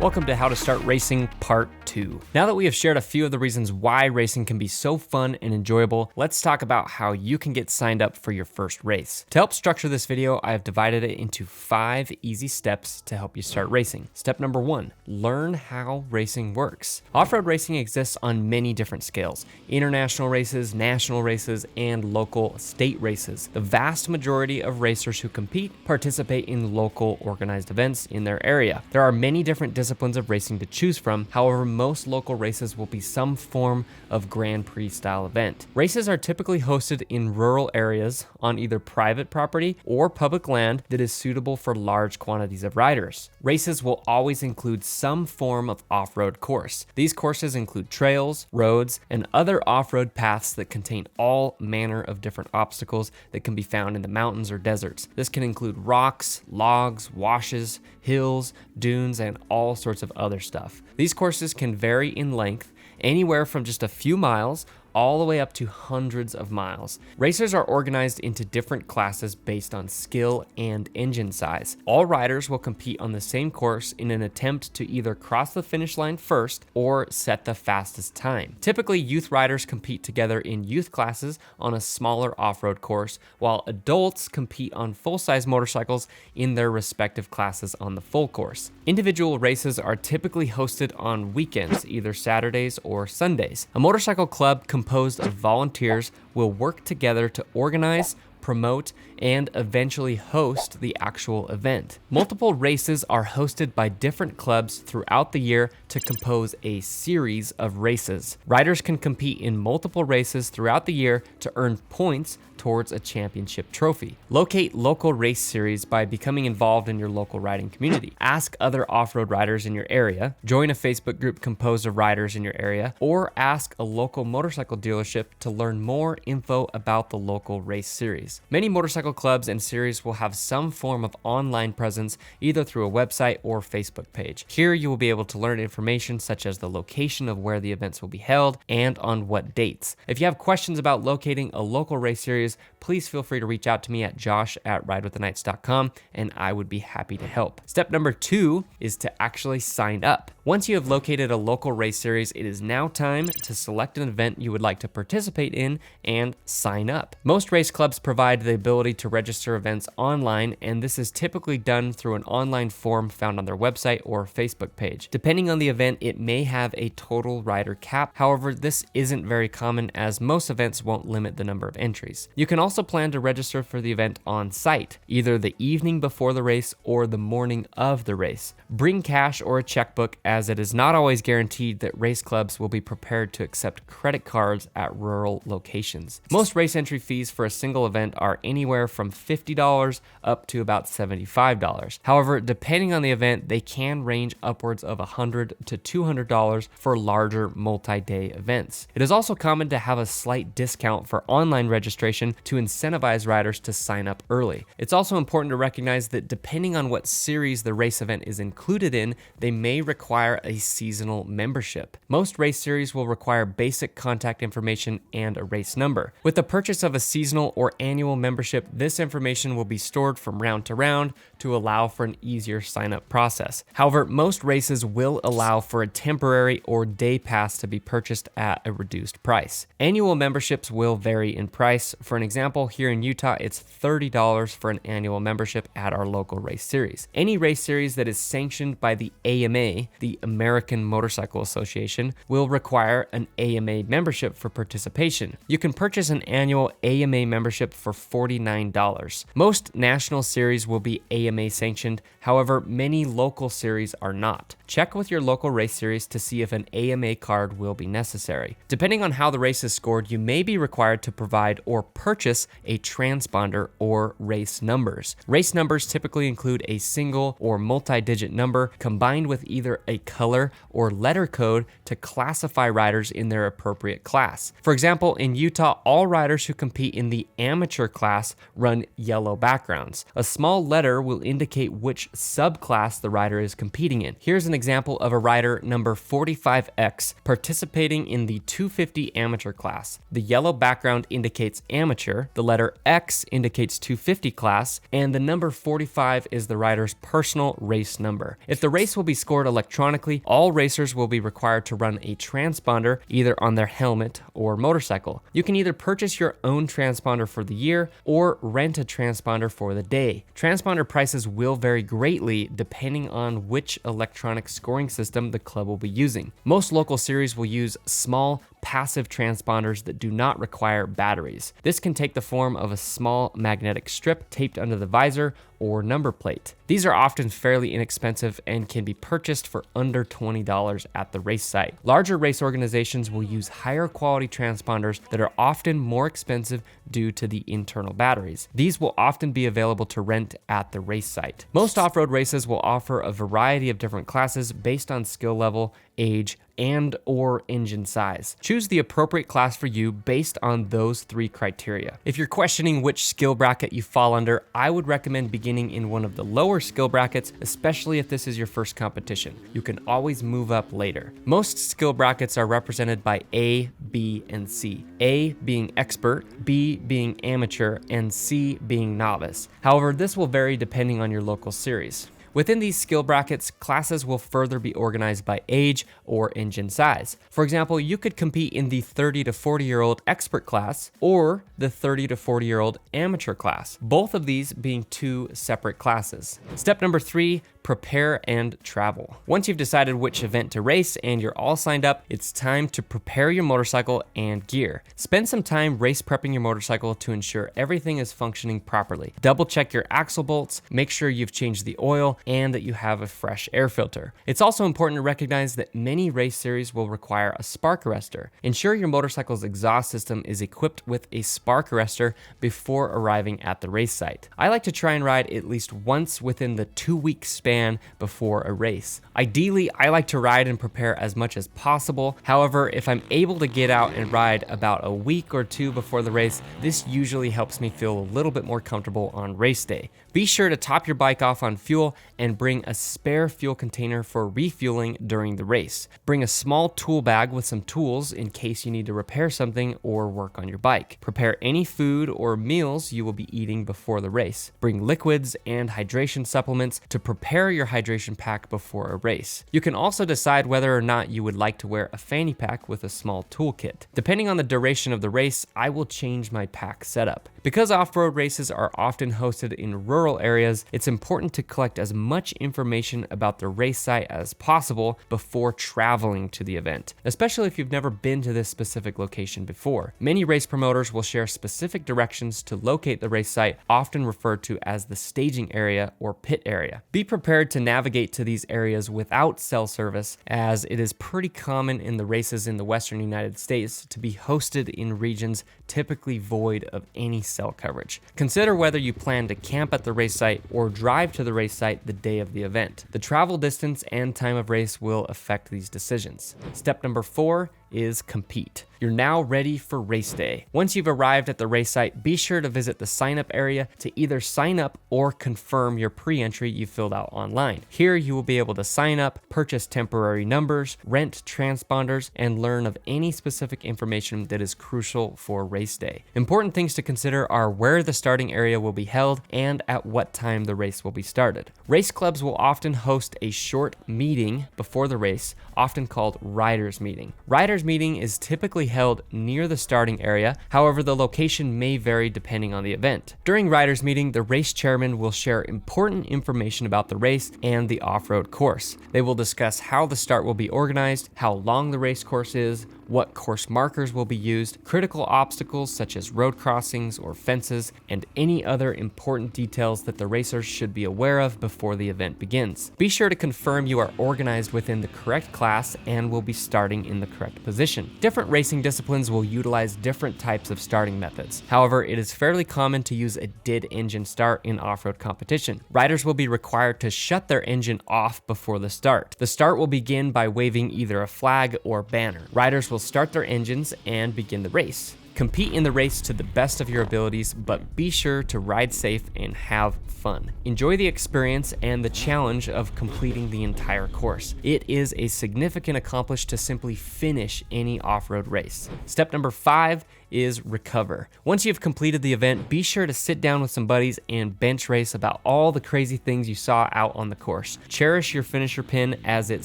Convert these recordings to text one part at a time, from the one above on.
Welcome to How to Start Racing Part 2. Now that we have shared a few of the reasons why racing can be so fun and enjoyable, let's talk about how you can get signed up for your first race. To help structure this video, I have divided it into 5 easy steps to help you start racing. Step number 1, learn how racing works. Off-road racing exists on many different scales: international races, national races, and local state races. The vast majority of racers who compete participate in local organized events in their area. There are many different disciplines of racing to choose from. However, most local races will be some form of Grand Prix style event. Races are typically hosted in rural areas on either private property or public land that is suitable for large quantities of riders. Races will always include some form of off-road course. These courses include trails, roads, and other off-road paths that contain all manner of different obstacles that can be found in the mountains or deserts. This can include rocks, logs, washes, hills, dunes, and all sorts of other stuff. These courses can vary in length, anywhere from just a few miles all the way up to hundreds of miles. Racers are organized into different classes based on skill and engine size. All riders will compete on the same course in an attempt to either cross the finish line first or set the fastest time. Typically, youth riders compete together in youth classes on a smaller off-road course, while adults compete on full-size motorcycles in their respective classes on the full course. Individual races are typically hosted on weekends, either Saturdays or Sundays. A motorcycle club composed of volunteers will work together to organize, promote, and eventually host the actual event. Multiple races are hosted by different clubs throughout the year to compose a series of races. Riders can compete in multiple races throughout the year to earn points towards a championship trophy. Locate local race series by becoming involved in your local riding community. Ask other off-road riders in your area, join a Facebook group composed of riders in your area, or ask a local motorcycle dealership to learn more info about the local race series. Many motorcycle clubs and series will have some form of online presence, either through a website or Facebook page. Here you will be able to learn information such as the location of where the events will be held and on what dates. If you have questions about locating a local race series, please feel free to reach out to me at josh@ridewiththeknights.com and I would be happy to help. Step number 2 is to actually sign up. Once you have located a local race series, it is now time to select an event you would like to participate in and sign up. Most race clubs provide the ability to register events online, and this is typically done through an online form found on their website or Facebook page. Depending on the event, it may have a total rider cap. However, this isn't very common as most events won't limit the number of entries. You can also plan to register for the event on site, either the evening before the race or the morning of the race. Bring cash or a checkbook, as it is not always guaranteed that race clubs will be prepared to accept credit cards at rural locations. Most race entry fees for a single event are anywhere from $50 up to about $75. However, depending on the event, they can range upwards of $100 to $200 for larger multi-day events. It is also common to have a slight discount for online registration to incentivize riders to sign up early. It's also important to recognize that depending on what series the race event is included in, they may require a seasonal membership. Most race series will require basic contact information and a race number. With the purchase of a seasonal or annual membership, this information will be stored from round to round to allow for an easier sign-up process. However, most races will allow for a temporary or day pass to be purchased at a reduced price. Annual memberships will vary in price. For an example, here in Utah, it's $30 for an annual membership at our local race series. Any race series that is sanctioned by the AMA, the American Motorcycle Association, will require an AMA membership for participation. You can purchase an annual AMA membership for $49. Most national series will be AMA sanctioned. However, many local series are not. Check with your local race series to see if an AMA card will be necessary. Depending on how the race is scored, you may be required to provide or purchase a transponder or race numbers. Race numbers typically include a single or multi-digit number combined with either a color or letter code to classify riders in their appropriate class. For example, in Utah, all riders who compete in the amateur amateur class run yellow backgrounds. A small letter will indicate which subclass the rider is competing in. Here's an example of a rider number 45X participating in the 250 amateur class. The yellow background indicates amateur, the letter X indicates 250 class, and the number 45 is the rider's personal race number. If the race will be scored electronically, all racers will be required to run a transponder either on their helmet or motorcycle. You can either purchase your own transponder for the year or rent a transponder for the day. Transponder prices will vary greatly depending on which electronic scoring system the club will be using. Most local series will use small, passive transponders that do not require batteries. This can take the form of a small magnetic strip taped under the visor or number plate. These are often fairly inexpensive and can be purchased for under $20 at the race site. Larger race organizations will use higher quality transponders that are often more expensive due to the internal batteries. These will often be available to rent at the race site. Most off-road races will offer a variety of different classes based on skill level, age, and/or engine size. Choose the appropriate class for you based on those 3 criteria. If you're questioning which skill bracket you fall under, I would recommend beginning in one of the lower skill brackets, especially if this is your first competition. You can always move up later. Most skill brackets are represented by A, B, and C. A being expert, B being amateur, and C being novice. However, this will vary depending on your local series. Within these skill brackets, classes will further be organized by age or engine size. For example, you could compete in the 30 to 40-year-old expert class or the 30 to 40-year-old amateur class, both of these being 2 separate classes. Step number 3, prepare and travel. Once you've decided which event to race and you're all signed up, it's time to prepare your motorcycle and gear. Spend some time race prepping your motorcycle to ensure everything is functioning properly. Double check your axle bolts, make sure you've changed the oil, and that you have a fresh air filter. It's also important to recognize that many race series will require a spark arrestor. Ensure your motorcycle's exhaust system is equipped with a spark arrestor before arriving at the race site. I like to try and ride at least once within the 2-week span before a race. Ideally, I like to ride and prepare as much as possible. However, if I'm able to get out and ride about a week or 2 before the race, this usually helps me feel a little bit more comfortable on race day. Be sure to top your bike off on fuel and bring a spare fuel container for refueling during the race. Bring a small tool bag with some tools in case you need to repair something or work on your bike. Prepare any food or meals you will be eating before the race. Bring liquids and hydration supplements to prepare your hydration pack before a race. You can also decide whether or not you would like to wear a fanny pack with a small toolkit. Depending on the duration of the race, I will change my pack setup. Because off-road races are often hosted in rural areas, it's important to collect as much information about the race site as possible before traveling to the event, especially if you've never been to this specific location before. Many race promoters will share specific directions to locate the race site, often referred to as the staging area or pit area. Be prepared to navigate to these areas without cell service, as it is pretty common in the races in the Western United States to be hosted in regions typically void of any cell coverage. Consider whether you plan to camp at the race site or drive to the race site the day of the event. The travel distance and time of race will affect these decisions. Step number 4 is compete. You're now ready for race day. Once you've arrived at the race site, be sure to visit the sign up area to either sign up or confirm your pre-entry you filled out online. Here you will be able to sign up, purchase temporary numbers, rent transponders, and learn of any specific information that is crucial for race day. Important things to consider are where the starting area will be held and at what time the race will be started. Race clubs will often host a short meeting before the race, often called riders meeting. Riders meeting is typically held near the starting area. However, the location may vary depending on the event. During riders meeting, the race chairman will share important information about the race and the off-road course. They will discuss how the start will be organized, how long the race course is, what course markers will be used, critical obstacles such as road crossings or fences, and any other important details that the racers should be aware of before the event begins. Be sure to confirm you are organized within the correct class and will be starting in the correct position. Different racing disciplines will utilize different types of starting methods. However, it is fairly common to use a dead engine start in off-road competition. Riders will be required to shut their engine off before the start. The start will begin by waving either a flag or banner. Riders will start their engines and begin the race. Compete in the race to the best of your abilities, but be sure to ride safe and have fun. Enjoy the experience and the challenge of completing the entire course. It is a significant accomplishment to simply finish any off-road race. Step number 5 is recover. Once you've completed the event, be sure to sit down with some buddies and bench race about all the crazy things you saw out on the course. Cherish your finisher pin as it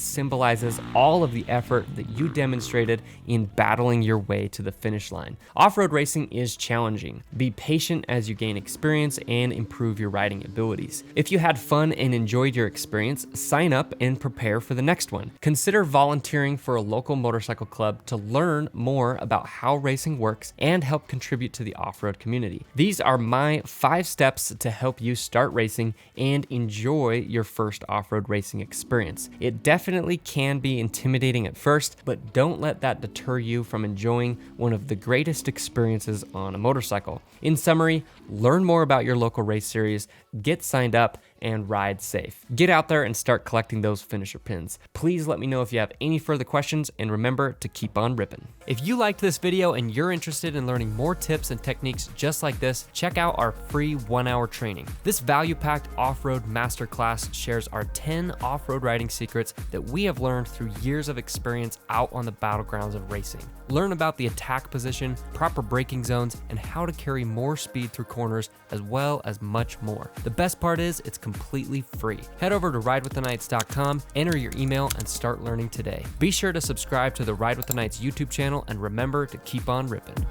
symbolizes all of the effort that you demonstrated in battling your way to the finish line. Off-road racing is challenging. Be patient as you gain experience and improve your riding abilities. If you had fun and enjoyed your experience, sign up and prepare for the next one. Consider volunteering for a local motorcycle club to learn more about how racing works and help contribute to the off-road community. These are my 5 steps to help you start racing and enjoy your first off-road racing experience. It definitely can be intimidating at first, but don't let that deter you from enjoying one of the greatest experiences on a motorcycle. In summary, learn more about your local race series, get signed up, and ride safe. Get out there and start collecting those finisher pins. Please let me know if you have any further questions, and remember to keep on ripping. If you liked this video and you're interested in learning more tips and techniques just like this, check out our free 1-hour training. This value-packed off-road masterclass shares our 10 off-road riding secrets that we have learned through years of experience out on the battlegrounds of racing. Learn about the attack position, proper braking zones, and how to carry more speed through corners, as well as much more. The best part is it's completely free. Head over to ridewiththeknights.com, enter your email, and start learning today. Be sure to subscribe to the Ride with the Knights YouTube channel, and remember to keep on ripping.